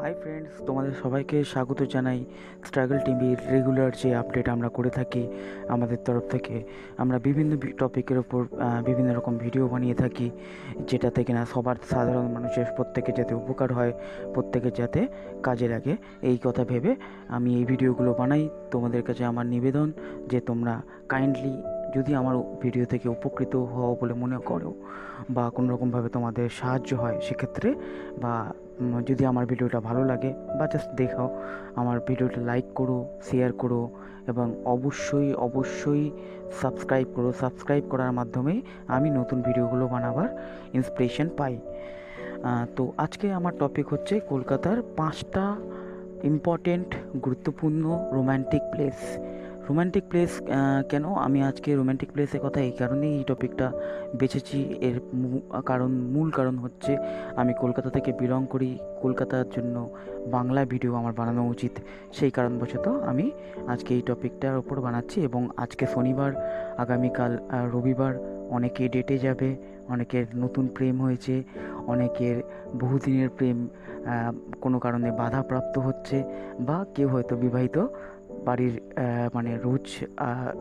Hi friends, তোমাদের সবাইকে স্বাগত জানাই স্ট্রাগল টিভির রেগুলার যে আপডেট আমরা করে থাকি আমাদের তরফ থেকে। আমরা বিভিন্ন টপিকের ওপর বিভিন্ন রকম ভিডিও বানিয়ে থাকি, যেটাতে কিনা সবার সাধারণ মানুষের প্রত্যেকের যাতে উপকার হয়, প্রত্যেকের যাতে কাজে লাগে, এই কথা ভেবে আমি এই ভিডিওগুলো বানাই। তোমাদের কাছে আমার নিবেদন যে তোমরা কাইন্ডলি যদি আমার ভিডিও থেকে উপকৃত হও বলে মনে করো বা কোনো রকমভাবে তোমাদের সাহায্য হয় সেক্ষেত্রে, বা যদি আমার ভিডিওটা ভালো লাগে বা জাস্ট দেখাও, আমার ভিডিওটা লাইক করো, শেয়ার করো এবং অবশ্যই অবশ্যই সাবস্ক্রাইব করো। সাবস্ক্রাইব করার মাধ্যমেই আমি নতুন ভিডিওগুলো বানাবার ইন্সপিরেশন পাই। তো আজকে আমার টপিক হচ্ছে কলকাতার 5টা ইম্পর্টেন্ট গুরুত্বপূর্ণ রোম্যান্টিক প্লেস। রোম্যান্টিক প্লেস কেন আমি আজকে রোম্যান্টিক প্লেসের কথা এই কারণেই এই টপিকটা বেছেছি। এর মূল কারণ হচ্ছে আমি কলকাতা থেকে বিলং করি। কলকাতার জন্য বাংলা ভিডিও আমার বানানো উচিত, সেই কারণবশত আমি আজকে এই টপিকটার ওপর বানাচ্ছি। এবং আজকে শনিবার, আগামীকাল রবিবার, অনেকে ডেটে যাবে, অনেকের নতুন প্রেম হয়েছে, অনেকের বহুদিনের প্রেম কোনো কারণে বাধাপ্রাপ্ত হচ্ছে, বা কেউ হয়তো বিবাহিত বাড়ির মানে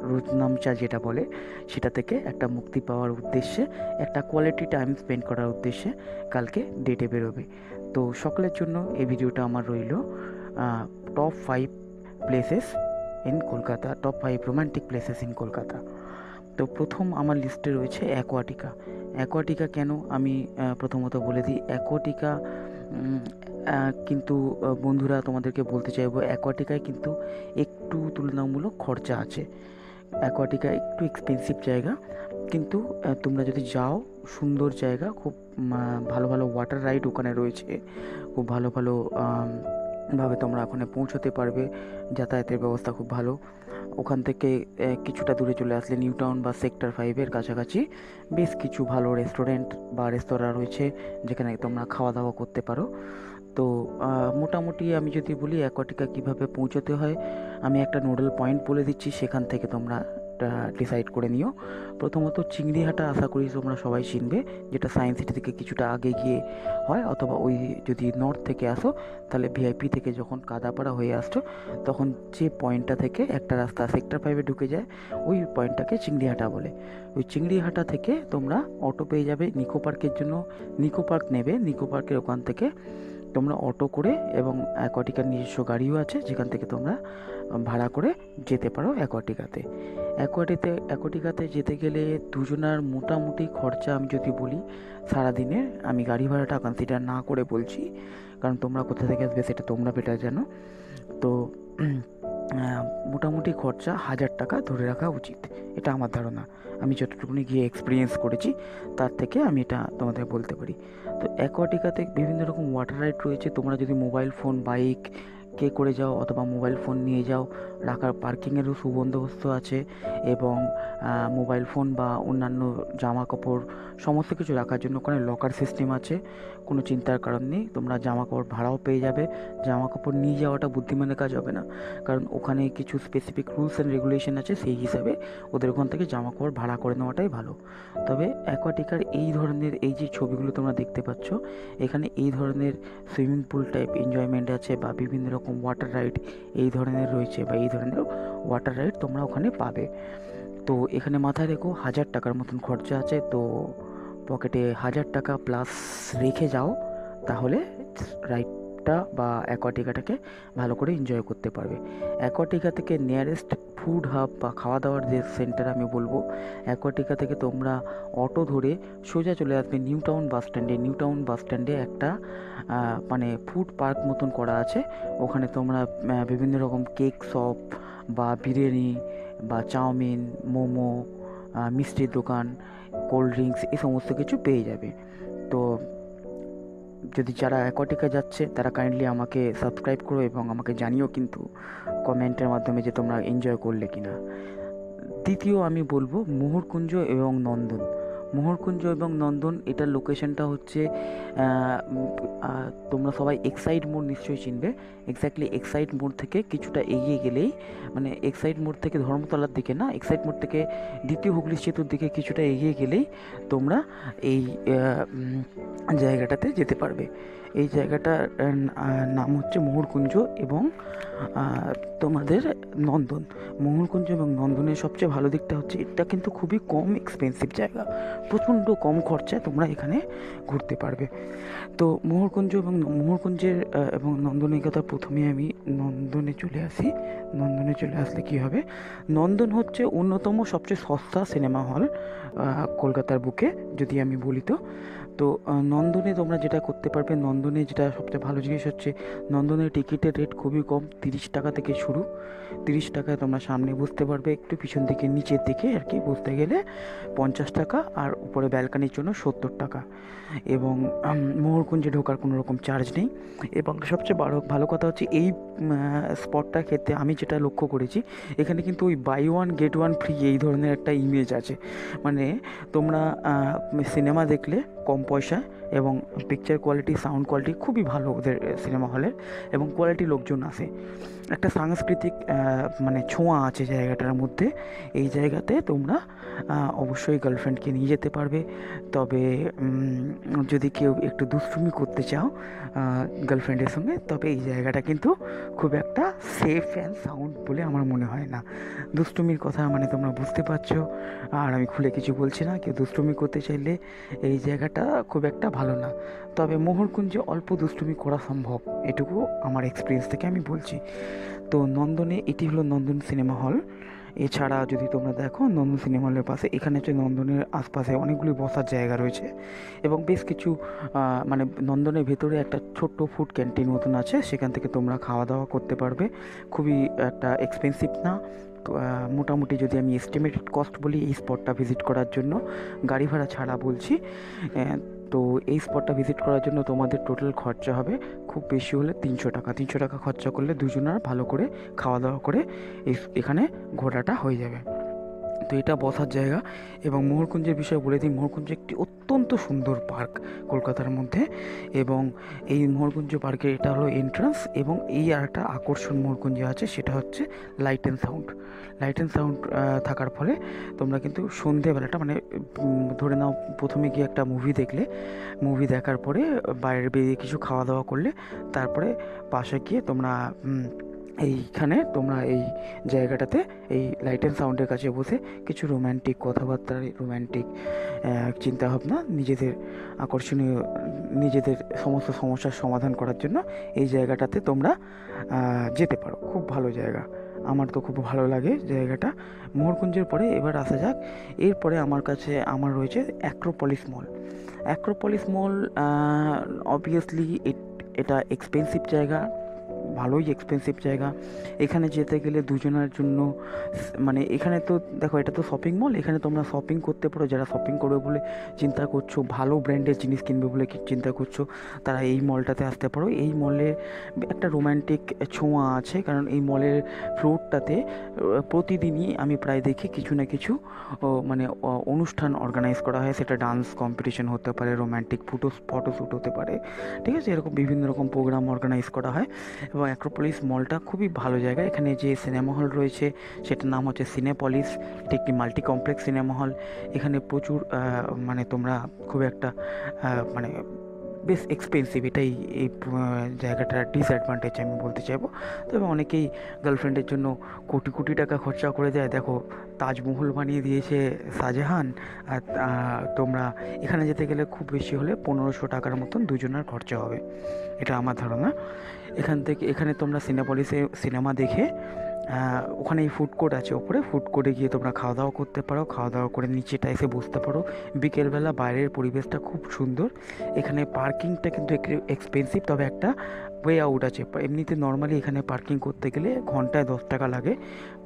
রোজনামচা যেটা বলে সেটা থেকে একটা মুক্তি পাওয়ার উদ্দেশ্যে, একটা কোয়ালিটি টাইম স্পেন্ড করার উদ্দেশ্যে কালকে ডেটে বেরোবে। তো সকলের জন্য এই ভিডিওটা আমার রইল top 5 places in Kolkata, top 5 romantic places in Kolkata. তো প্রথম আমার লিস্টে রয়েছে অ্যাকোয়াটিকা। অ্যাকোয়াটিকা কেন আমি প্রথমত বলে দিই। অ্যাকোয়াটিকা কিন্তু বন্ধুরা তোমাদেরকে বলতে চাইবো, অ্যাকোয়াটিকায় কিন্তু একটু তুলনামূলক খরচা আছে। অ্যাকোয়াটিকা একটু এক্সপেন্সিভ জায়গা, কিন্তু তোমরা যদি যাও, সুন্দর জায়গা, খুব ভালো ভালো ওয়াটার রাইড ওখানে রয়েছে, খুব ভালো ভালো ভাবে তোমরা ওখানে পৌঁছতে পারবে, যাতায়াতের ব্যবস্থা খুব ভালো। ওখান থেকে কিছুটা দূরে চলে আসলে নিউ টাউন বা সেক্টর 5-এর কাছাকাছি বেশ কিছু ভালো রেস্টুরেন্ট বা রেস্তোরাঁ রয়েছে যেখানে তোমরা খাওয়া দাওয়া করতে পারো। তো মোটামুটি আমি যদি বলি অ্যাকোয়াটিকা কীভাবে পৌঁছতে হয়, আমি একটা নোডাল পয়েন্ট বলে দিচ্ছি, সেখান থেকে তোমরা ডিসাইড করে নিও। প্রথমত চিংড়িহাটা আশা করি তোমরা সবাই চিনবে, যেটা সায়েন্স সিটি থেকে কিছুটা আগে গিয়ে হয়, অথবা ওই যদি নর্থ থেকে আসো তাহলে ভিআইপি থেকে যখন কাদাপাড়া হয়ে আসছো তখন যে পয়েন্টটা থেকে একটা রাস্তা সেক্টর 5-এ ঢুকে যায়, ওই পয়েন্টটাকে চিংড়িহাটা বলে। ওই চিংড়িহাটা থেকে তোমরা অটো পেয়ে যাবে নিকো পার্কের জন্য। নিকো পার্ক নেবে, নিকো পার্কের ওখান থেকে তোমরা অটো করে, এবং অ্যাকোয়াটিকার নিজস্ব গাড়িও আছে যেখান থেকে তোমরা ভাড়া করে যেতে পারো অ্যাকোয়াটিকাতে। অ্যাকোয়াটিকাতে যেতে গেলে দুজনার মোটামুটি খরচা আমি যদি বলি সারাদিনের, আমি গাড়ি ভাড়াটা কনসিডার না করে বলছি, কারণ তোমরা কোথা থেকে আসবে সেটা তোমরা বেটার জানো। তো মোটামুটি খরচা 1000 টাকা ধরে রাখা উচিত, এটা আমার ধারণা। আমি যতটুকুনি গিয়ে এক্সপিরিয়েন্স করেছি তার থেকে আমি এটা তোমাদের বলতে পারি। তো অ্যাকোয়াটিকাতে বিভিন্ন রকম ওয়াটার রাইড রয়েছে। তোমরা যদি মোবাইল ফোন, বাইক কে করে যাও অথবা মোবাইল ফোন নিয়ে যাও, রাখার পার্কিংয়েরও সুবন্দোবস্ত আছে, এবং মোবাইল ফোন বা অন্যান্য জামা কাপড় সমস্ত কিছু রাখার জন্য ওখানে লকার সিস্টেম আছে। কোনো চিন্তার কারণ নেই, তোমরা জামা কাপড় ভাড়াও পেয়ে যাবে। জামা কাপড় নিয়ে যাওয়াটা বুদ্ধিমানের কাজ হবে না, কারণ ওখানে কিছু স্পেসিফিক রুলস অ্যান্ড রেগুলেশন আছে, সেই হিসাবে ওদের ওখান থেকে জামা কাপড় ভাড়া করে নেওয়াটাই ভালো। তবে অ্যাকোয়াটিকার এই ধরনের এই যে ছবিগুলো তোমরা দেখতে পাচ্ছ, এখানে এই ধরনের সুইমিং পুল টাইপ এনজয়মেন্ট আছে, বা বিভিন্ন রকম ওয়াটার রাইড এই ধরনের রয়েছে, বা এই ধরনের ওয়াটার রাইড তোমরা ওখানে পাবে। তো এখানে মাথায় রেখো 1000 টাকার মতন খরচা আছে। তো পকেটে 1000 টাকা প্লাস রেখে যাও, তাহলে রাইডটা বা অ্যাকোয়াটিকাটাকে ভালো করে এনজয় করতে পারবে। অ্যাকোয়াটিকা থেকে নিয়ারেস্ট ফুড হাব বা খাওয়া দাওয়ার যে সেন্টার আমি বলবো, অ্যাকোয়াটিকা থেকে তোমরা অটো ধরে সোজা চলে আসবে নিউ টাউন বাস স্ট্যান্ডে। নিউ টাউন বাস স্ট্যান্ডে একটা মানে ফুড পার্ক মতন করা আছে, ওখানে তোমরা বিভিন্ন রকম কেক শপ বা বিরিয়ানি বা চাউমিন, মোমো, মিষ্টির দোকান, কোল্ড ড্রিঙ্কস, এই সমস্ত কিছু পেয়ে যাবে। তো যদি যারা অ্যাকোয়াটিকা যাচ্ছে তারা কাইন্ডলি আমাকে সাবস্ক্রাইব করো এবং আমাকে জানিও কিন্তু কমেন্টের মাধ্যমে যে তোমরা এনজয় করলে কিনা। দ্বিতীয় আমি বলবো মোহরকুঞ্জ এবং নন্দন। মোহরকুঞ্জ এবং নন্দন, এটার লোকেশনটা হচ্ছে তোমরা সবাই এক্সাইড মোড় নিশ্চয়ই চিনবে। এক্স্যাক্টলি এক্সাইড মোড় থেকে কিছুটা এগিয়ে গেলেই, মানে এক্সাইড মোড় থেকে ধর্মতলার দিকে না, এক্সাইড মোড় থেকে দ্বিতীয় হুগলি সেতুর দিকে কিছুটা এগিয়ে গেলেই তোমরা এই জায়গাটাতে যেতে পারবে। এই জায়গাটার নাম হচ্ছে মোহরকুঞ্জ এবং তোমাদের নন্দন। মোহরকুঞ্জ এবং নন্দনের সবচেয়ে ভালো দিকটা হচ্ছে এটা কিন্তু খুবই কম এক্সপেন্সিভ জায়গা, প্রচণ্ড কম খরচায় তোমরা এখানে ঘুরতে পারবে। তো মোহরকুঞ্জের এবং নন্দনের কথা প্রথমে আমি নন্দনে চলে আসি। নন্দনে চলে আসলে কী হবে, নন্দন হচ্ছে অন্যতম সবচেয়ে সস্তা সিনেমা হল কলকাতার বুকে যদি আমি বলি তো। তো নন্দনে তোমরা যেটা করতে পারবে, নন্দনে যেটা সবচেয়ে ভালো জিনিস হচ্ছে নন্দনের টিকিটের রেট খুবই কম, 30 টাকা থেকে শুরু। 30 টাকায় তোমরা সামনে বসতে পারবে, একটু পিছন দিকে নিচের দিকে আর কি বসতে গেলে 50 টাকা, আর উপরে ব্যালকানির জন্য 70 টাকা। এবং মোহরকুঞ্জে ঢোকার কোনো রকম চার্জ নেই। এবং সবচেয়ে ভালো কথা হচ্ছে এই স্পটটা ক্ষেত্রে আমি যেটা লক্ষ্য করেছি, এখানে কিন্তু ওই buy one get one free এই ধরনের একটা ইমেজ আছে। মানে তোমরা সিনেমা দেখলে কম পয়সায় এবং পিকচার কোয়ালিটি, সাউন্ড কোয়ালিটি খুবই ভালো ওদের সিনেমা হলের, এবং কোয়ালিটি লোকজন আসে। একটা সাংস্কৃতিক মানে ছোঁয়া আছে জায়গাটার মধ্যে। এই জায়গাতে তোমরা অবশ্যই গার্লফ্রেন্ডকে নিয়ে যেতে পারবে। তবে যদি কেউ একটু দুষ্টুমি করতে চাও গার্লফ্রেন্ডের সঙ্গে, তবে এই জায়গাটা কিন্তু খুব একটা সেফ অ্যান্ড সাউন্ড বলে আমার মনে হয় না। দুষ্টুমির কথা মানে তোমরা বুঝতে পারছো, আর আমি খুলে কিছু বলছি না। কেউ দুষ্টুমি করতে চাইলে এই জায়গাটা খুব একটা ভালো না। তবে মোহরকুঞ্জে অল্প দুষ্টুমি করা সম্ভব, এটুকু আমার এক্সপিরিয়েন্স থেকে আমি বলছি। তো নন্দনে এটি হলো নন্দন সিনেমা হল। এছাড়া যদি তোমরা দেখো নন্দন সিনেমা হলের পাশে এখানে হচ্ছে নন্দনের আশপাশে অনেকগুলি বসার জায়গা রয়েছে, এবং বেশ কিছু মানে নন্দনের ভেতরে একটা ছোট্ট ফুড ক্যান্টিন মতন আছে, সেখান থেকে তোমরা খাওয়া দাওয়া করতে পারবে। খুবই একটা এক্সপেন্সিভ না। মোটামুটি যদি আমি এস্টিমেটেড কস্ট বলি এই স্পটটা ভিজিট করার জন্য, গাড়ি ভাড়া ছাড়া বলছি, তো এই স্পটটা ভিজিট করার জন্য তোমাদের টোটাল খরচা হবে খুব বেশি হলে 300 টাকা। 300 টাকা খরচা করলে দুজনের ভালো করে খাওয়া দাওয়া করে এখানে ঘোরাটা হয়ে যাবে। তো এটা বসার জায়গা। এবং মোহরকুঞ্জের বিষয়ে বলে দিই, মোহরকুঞ্জ একটি অত্যন্ত সুন্দর পার্ক কলকাতার মধ্যে। এবং এই মোহরকুঞ্জ পার্কের এটা হলো এন্ট্রান্স। এবং এই আর একটা আকর্ষণ মোহরকুঞ্জে আছে, সেটা হচ্ছে light and sound. Light and sound থাকার ফলে তোমরা কিন্তু সন্ধেবেলাটা মানে ধরে নাও প্রথমে গিয়ে একটা মুভি দেখলে, মুভি দেখার পরে বাইরে বেরিয়ে কিছু খাওয়া দাওয়া করলে, তারপরে পাশে গিয়ে তোমরা এইখানে তোমরা এই জায়গাটাতে এই লাইট অ্যান্ড সাউন্ডের কাছে বসে কিছু রোম্যান্টিক কথাবার্তা, রোম্যান্টিক চিন্তাভাবনা, নিজেদের আকর্ষণীয়, নিজেদের সমস্ত সমস্যার সমাধান করার জন্য এই জায়গাটাতে তোমরা যেতে পারো। খুব ভালো জায়গা, আমার তো খুব ভালো লাগে জায়গাটা। মোহরকুঞ্জের পরে এবার আসা যাক, এরপরে আমার রয়েছে অ্যাক্রোপলিস মল। অ্যাক্রোপলিস মল অবভিয়াসলি এটা এক্সপেন্সিভ জায়গা, ভালোই এক্সপেন্সিভ জায়গা। এখানে যেতে গেলে দুজনের জন্য মানে এখানে তো দেখো এটা তো শপিং মল, এখানে তোমরা শপিং করতে পারো। যারা শপিং করবে বলে চিন্তা করছো, ভালো ব্র্যান্ডের জিনিস কিনবে বলে চিন্তা করছো, তারা এই মলটাতে আসতে পারো। এই মলে একটা রোম্যান্টিক ছোঁয়া আছে, কারণ এই মলের ফ্লোরটাতে প্রতিদিনই আমি প্রায় দেখি কিছু না কিছু মানে অনুষ্ঠান অর্গানাইজ করা হয়। সেটা ডান্স কম্পিটিশন হতে পারে, রোম্যান্টিক ফটোশ্যুট হতে পারে, ঠিক আছে, এরকম বিভিন্ন রকম প্রোগ্রাম অর্গানাইজ করা হয়। এবং অ্যাক্রোপলিস মলটা খুবই ভালো জায়গা। এখানে যে সিনেমা হল রয়েছে সেটার নাম হচ্ছে সিনেপলিস। এটি একটি মাল্টি কমপ্লেক্স সিনেমা হল। এখানে প্রচুর মানে তোমরা খুব একটা মানে বেশ এক্সপেন্সিভ, এটাই এই জায়গাটার ডিসঅ্যাডভান্টেজ আমি বলতে চাইবো। তবে অনেকেই গার্লফ্রেন্ডের জন্য কোটি কোটি টাকা খরচা করে দেয়। দেখো তাজমহল বানিয়ে দিয়েছে শাহজাহান, আর তোমরা এখানে যেতে গেলে খুব বেশি হলে 1500 টাকার মতন দুজনের খরচা হবে, এটা আমার ধারণা। এখানে তোমরা সিনেপলিসে সিনেমা দেখে ওখানে ফুড কোর্ট আছে, ওপরে ফুড কোর্টে গিয়ে তোমরা খাওয়া দাওয়া করতে পারো। খাওয়া দাওয়া করে নিচেটা এসে বসতে পারো। বিকেলবেলা বাইরের পরিবেশটা খুব সুন্দর। এখানে পার্কিংটা কিন্তু একটু এক্সপেন্সিভ, তবে একটা ওয়ে আউট আছে। এমনিতে নর্মালি এখানে পার্কিং করতে গেলে ঘন্টায় 10 টাকা লাগে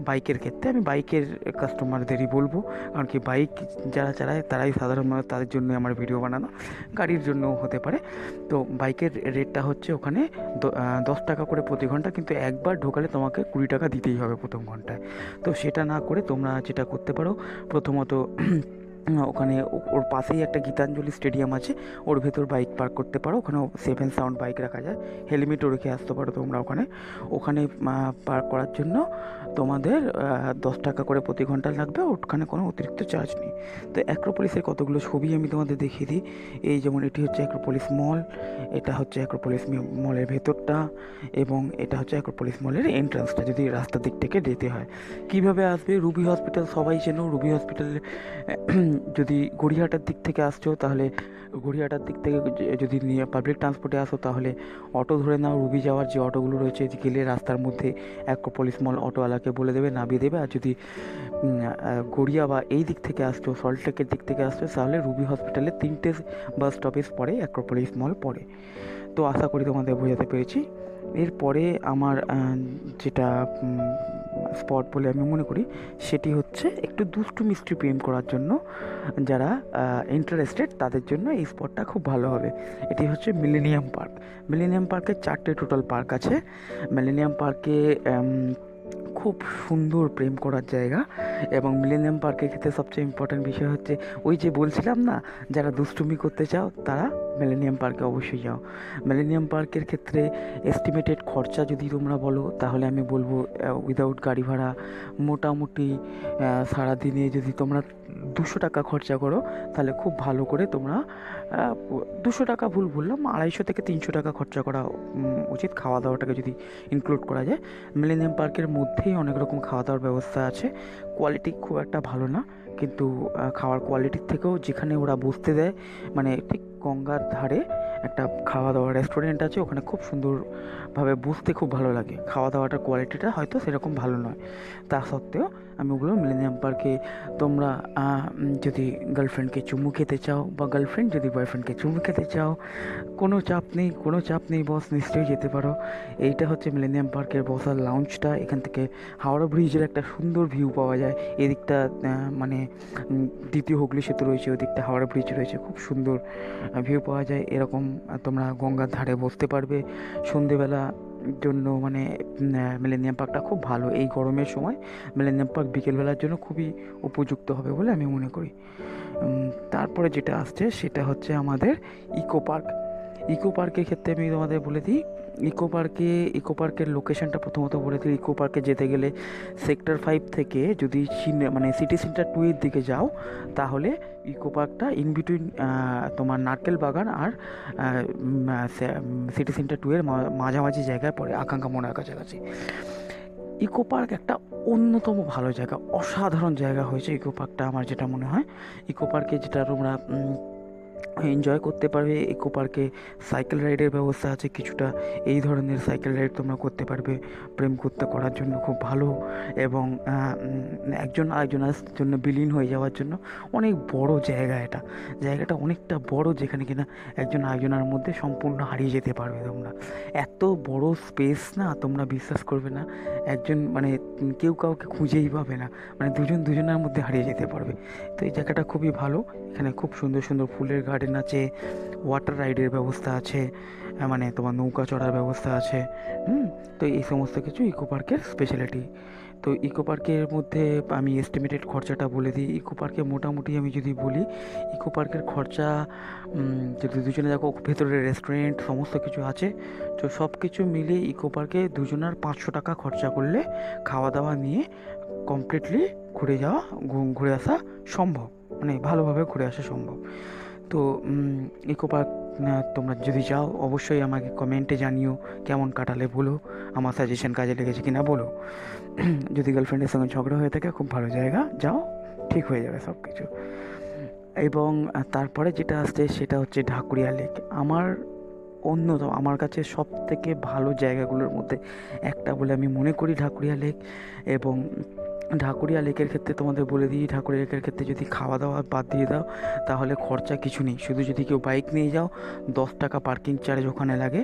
বাইকের ক্ষেত্রে। আমি বাইকের কাস্টমারদেরই বলবো, কারণ কি বাইক যারা চালায় তারাই সাধারণ মানুষ, তাদের জন্য আমার ভিডিও বানানো। গাড়ির জন্যও হতে পারে। তো বাইকের রেটটা হচ্ছে ওখানে 10 টাকা করে প্রতি ঘন্টা, কিন্তু একবার ঢোকালে তোমাকে 20 টাকা দিতেই হবে প্রথম ঘন্টায়। তো সেটা না করে তোমরা যেটা করতে পারো, প্রথমত ওখানে ওর পাশেই একটা গীতাঞ্জলি স্টেডিয়াম আছে, ওর ভেতর বাইক পার্ক করতে পারো। ওখানেও 7 সাউন্ড বাইক রাখা যায়, হেলমেটও রেখে আসতে পারো তোমরা ওখানে। ওখানে পার্ক করার জন্য তোমাদের 10 টাকা করে প্রতি ঘন্টা লাগবে, ওখানে কোনো অতিরিক্ত চার্জ নেই। তো অ্যাক্রোপলিসের কতগুলো ছবি আমি তোমাদের দেখিয়ে দিই। এই যেমন এটি হচ্ছে অ্যাক্রোপলিস মল, এটা হচ্ছে অ্যাক্রোপলিস মলের ভেতরটা, এবং এটা হচ্ছে অ্যাক্রোপলিস মলের এন্ট্রান্সটা যদি রাস্তার দিক থেকে যেতে হয়। কীভাবে আসবে? রুবি হসপিটাল সবাই চেনো। রুবি হসপিটালে যদি গড়িয়াহাটার দিক থেকে আসছো, তাহলে গড়িয়াহাটার দিক থেকে যদি পাবলিক ট্রান্সপোর্টে আসো, তাহলে অটো ধরে নাও। রুবি যাওয়ার যে অটোগুলো রয়েছে, গেলে রাস্তার মধ্যে অ্যাক্রোপলিস মল অটোওয়ালাকে বলে দেবে, নামিয়ে দেবে। আর যদি গড়িয়া বা এই দিক থেকে আসছো, সল্টলেকের দিক থেকে আসছো, তাহলে রুবি হসপিটালে 3টে বাস স্টপেজ পরে অ্যাক্রোপলিস মল পড়ে। তো আশা করি তোমাদের বোঝাতে পেরেছি। এরপরে আমার যেটা স্পট বলে আমি মনে করি, সেটি হচ্ছে একটু দুষ্টু মিষ্টি প্রেম করার জন্য যারা ইন্টারেস্টেড, তাদের জন্য এই স্পটটা খুব ভালো হবে। এটি হচ্ছে মিলেনিয়াম পার্ক। মিলেনিয়াম পার্কে 4টে টোটাল পার্ক আছে। মিলেনিয়াম পার্কে খুব সুন্দর প্রেম করার জায়গা। এবং মিলেনিয়াম পার্কের ক্ষেত্রে সবচেয়ে ইম্পর্ট্যান্ট বিষয় হচ্ছে, ওই যে বলছিলাম না, যারা দুষ্টুমি করতে চাও তারা মিলেনিয়াম পার্কে অবশ্যই যাও। মিলেনিয়াম পার্কের ক্ষেত্রে এস্টিমেটেড খরচা যদি তোমরা বলো, তাহলে আমি বলবো উইদাউট গাড়ি ভাড়া মোটামুটি সারাদিনে যদি তোমরা 200 টাকা খরচা করো, তাহলে খুব ভালো করে তোমরা 200 টাকা ভুল বললাম, 250 থেকে 300 টাকা খরচা করা উচিত, খাওয়া দাওয়াটাকে যদি ইনক্লুড করা যায়। মিলেনিয়াম পার্কের মধ্যেই অনেক রকম খাওয়া দাওয়ার ব্যবস্থা আছে। কোয়ালিটি খুব একটা ভালো না, কিন্তু খাওয়ার কোয়ালিটির থেকেও যেখানে ওরা বসতে দেয়, মানে ঠিক গঙ্গার ধারে একটা খাওয়া দাওয়ার রেস্টুরেন্ট আছে, ওখানে খুব সুন্দরভাবে বসতে খুব ভালো লাগে। খাওয়া দাওয়াটার কোয়ালিটিটা হয়তো সেরকম ভালো নয়, তা সত্ত্বেও আমি ওগুলো মিলেনিয়াম পার্কে তোমরা যদি গার্লফ্রেন্ডকে চুমু খেতে চাও, বা গার্লফ্রেন্ড যদি বয়ফ্রেন্ডকে চুমু খেতে চাও, কোনো চাপ নেই বস, নিশ্চয়ই যেতে পারো। এইটা হচ্ছে মিলেনিয়াম পার্কের বসার লাউঞ্জটা। এখান থেকে হাওড়া ব্রিজের একটা সুন্দর ভিউ পাওয়া যায়। এদিকটা মানে দ্বিতীয় হুগলি সেতু রয়েছে, ওদিকটা হাওড়া ব্রিজ রয়েছে, খুব সুন্দর ভিউ পাওয়া যায়। এরকম তোমরা গঙ্গার ধারে বসতে পারবে সন্ধেবেলা জন্য। মানে মিলেনিয়াম পার্কটা খুব ভালো এই গরমের সময়। মিলেনিয়াম পার্ক বিকেলবেলার জন্য খুবই উপযুক্ত হবে বলে আমি মনে করি। তারপরে যেটা আসছে সেটা হচ্ছে আমাদের ইকো পার্ক। ইকো পার্কের ক্ষেত্রে আমি তোমাদের বলে দিই, ইকো পার্কের লোকেশনটা প্রথমত বলে দিই। ইকো পার্কে যেতে গেলে সেক্টর 5 থেকে যদি মানে সিটি সেন্টার 2 এর দিকে যাও, তাহলে ইকো পার্কটা ইন বিটুইন তোমার নারকেল বাগান আর সিটি সেন্টার 2 এর মাঝামাঝি জায়গায় পড়ে, আকাঙ্ক্ষা মোড়ের কাছাকাছি। ইকো পার্ক একটা অন্যতম ভালো জায়গা, অসাধারণ জায়গা হয়েছে ইকো পার্কটা আমার যেটা মনে হয়। ইকো পার্কে যেটা তোমরা এনজয় করতে পারবে, ইকো পার্কে সাইকেল রাইডের ব্যবস্থা আছে কিছুটা। এই ধরনের সাইকেল রাইড তোমরা করতে পারবে প্রেম করার জন্য খুব ভালো। এবং একজন আরেকজনের জন্য বিলীন হয়ে যাওয়ার জন্য অনেক বড় জায়গা। জায়গাটা অনেকটা বড়, যেখানে কিনা একজন আরেকজনের মধ্যে সম্পূর্ণ হারিয়ে যেতে পারবে তোমরা। এত বড় স্পেস না, তোমরা বিশ্বাস করবে না, একজন মানে কেউ কাউকে খুঁজেই পাবে না, মানে দুজনের মধ্যে হারিয়ে যেতে পারবে। তো এই জায়গাটা খুবই ভালো। এখানে খুব সুন্দর সুন্দর ফুলের গার্ডেন আছে, ওয়াটার রাইডের ব্যবস্থা আছে, মানে তোমার নৌকা চড়ার ব্যবস্থা আছে। তো এই সমস্ত কিছু ইকো পার্কের স্পেশালিটি। তো ইকো পার্কের মধ্যে আমি এস্টিমেটেড খরচাটা বলে দিই। ইকো পার্কে মোটামুটি আমি যদি বলি, ইকো পার্কের খরচা যদি দুজনে দেখো, ভেতরে রেস্টুরেন্ট সমস্ত কিছু আছে, তো সব কিছু মিলিয়ে ইকো পার্কে দুজনের 500 টাকা খরচা করলে খাওয়া দাওয়া নিয়ে কমপ্লিটলি ঘুরে আসা সম্ভব, মানে ভালোভাবে ঘুরে আসা সম্ভব। তো ইকো পার্ক তোমরা যদি যাও, অবশ্যই আমাকে কমেন্টে জানিও কেমন কাটালে, বলো আমার সাজেশন কাজে লেগেছে কিনা বলো। যদি গার্লফ্রেন্ডের সঙ্গে ঝগড়া হয়ে থাকে, খুব ভালো জায়গা, যাও, ঠিক হয়ে যাবে সব কিছু। এবং তারপরে যেটা আসছে সেটা হচ্ছে ঢাকুরিয়া লেক। আমার কাছে সব থেকে ভালো জায়গাগুলোর মধ্যে একটা বলে আমি মনে করি ঢাকুরিয়া লেক। এবং ঢাকুরিয়া লেকের ক্ষেত্রে তোমাদের বলে দিই, ঢাকুরিয়া লেকের ক্ষেত্রে যদি খাওয়া দাওয়া বাদ দিয়ে দাও, তাহলে খরচা কিছু নেই। শুধু যদি কেউ বাইক নিয়ে যাও, 10 টাকা পার্কিং চার্জ ওখানে লাগে,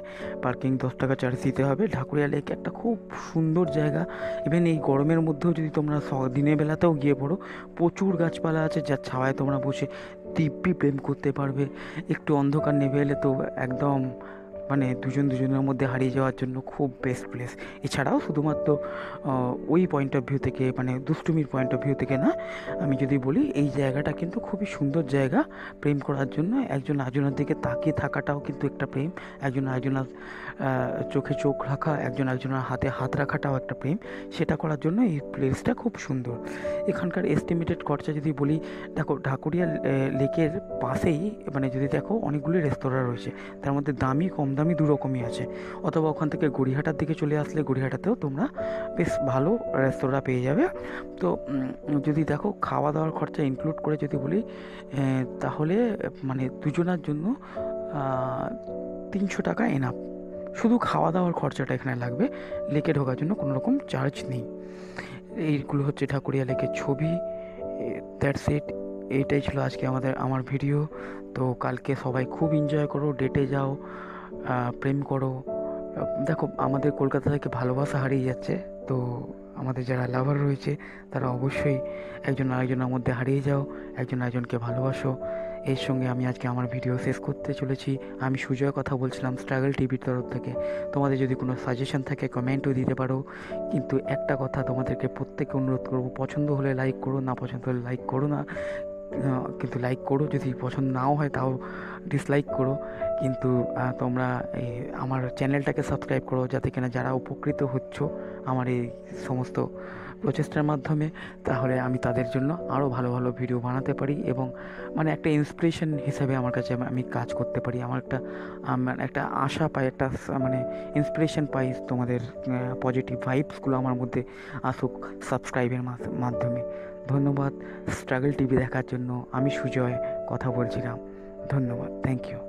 10 টাকা চার্জ দিতে হবে। ঢাকুরিয়া লেক একটা খুব সুন্দর জায়গা। ইভেন এই গরমের মধ্যেও যদি তোমরা দিনের বেলাতেও গিয়ে পড়ো, প্রচুর গাছপালা আছে, যার ছায়ায় তোমরা বসে দিব্যি প্রেম করতে পারবে। একটু অন্ধকার নেমে এলে তো একদম মানে দুজন দুজনের মধ্যে হারিয়ে যাওয়ার জন্য খুব বেস্ট প্লেস। এছাড়াও শুধুমাত্র ওই পয়েন্ট অফ ভিউ থেকে, মানে দুষ্টুমির পয়েন্ট অফ ভিউ থেকে না, আমি যদি বলি এই জায়গাটা কিন্তু খুবই সুন্দর জায়গা প্রেম করার জন্য। একজন আরেকজনের দিকে তাকিয়ে থাকাটাও কিন্তু একটা প্রেম, একজন আরেকজনের চোখে চোখ রাখা, একজন আরেকজনের হাতে হাত রাখাটাও একটা প্রেম। সেটা করার জন্য এই প্লেসটা খুব সুন্দর। এখানকার এস্টিমেটেড খরচা যদি বলি, দেখো ঢাকুরিয়া লেকের পাশেই মানে যদি দেখো অনেকগুলি রেস্তোরাঁ রয়েছে, তার মধ্যে দামি কম দামি দু রকমই আছে। অথবা ওখান থেকে গড়িয়াহাটার দিকে চলে আসলে গড়িয়াহাটাতেও তোমরা বেশ ভালো রেস্তোরাঁ পেয়ে যাবে। তো যদি দেখো খাওয়া দাওয়ার খরচা ইনক্লুড করে যদি বলি, তাহলে মানে দুজনের জন্য 300 টাকা এনাফ। শুধু খাওয়া দাওয়ার খরচাটা এখানে লাগবে, লেকে ঢোকার জন্য কোনো রকম চার্জ নেই। এইগুলো হচ্ছে ঢাকুরিয়া লেকের ছবি। That's it. এইটাই ছিল আজকে আমার ভিডিও। তো কালকে সবাই খুব এনজয় করো, ডেটে যাও, প্রেম করো। দেখো আমাদের কলকাতা থেকে ভালোবাসা হারিয়ে যাচ্ছে, তো আমাদের যারা লাভার রয়েছে তারা অবশ্যই একজন আরেকজনের মধ্যে হারিয়ে যাও, একজন আরেকজনকে ভালোবাসো। এর সঙ্গে আমি আজকে আমার ভিডিও শেষ করতে চলেছি। আমি সুজয় কথা বলছিলাম স্ট্রাগল টিভির তরফ থেকে। তোমাদের যদি কোনো সাজেশন থাকে কমেন্টও দিতে পারো, কিন্তু একটা কথা তোমাদেরকে প্রত্যেককে অনুরোধ করবো, পছন্দ হলে লাইক করো, না পছন্দ হলে লাইক করো না, কিন্তু লাইক করো। যদি পছন্দ নাও হয় তাও ডিসলাইক করো, কিন্তু তোমরা আমার চ্যানেলটাকে সাবস্ক্রাইব করো, যাতে কিনা যারা উপকৃত হচ্ছ আমার এই সমস্ত প্রচেষ্টার মাধ্যমে, তাহলে আমি তাদের জন্য আরও ভালো ভালো ভিডিও বানাতে পারি এবং মানে একটা ইন্সপিরেশন হিসাবে আমার কাছে আমি কাজ করতে পারি। আমার একটা আশা পাই, একটা মানে ইন্সপিরেশন পাই, তোমাদের পজিটিভ ভাইবসগুলো আমার মধ্যে আসুক সাবস্ক্রাইবের মাধ্যমে। ধন্যবাদ স্ট্রাগল টিভি দেখার জন্য। আমি সুজয় কথা বলছিলাম। ধন্যবাদ, থ্যাংক ইউ।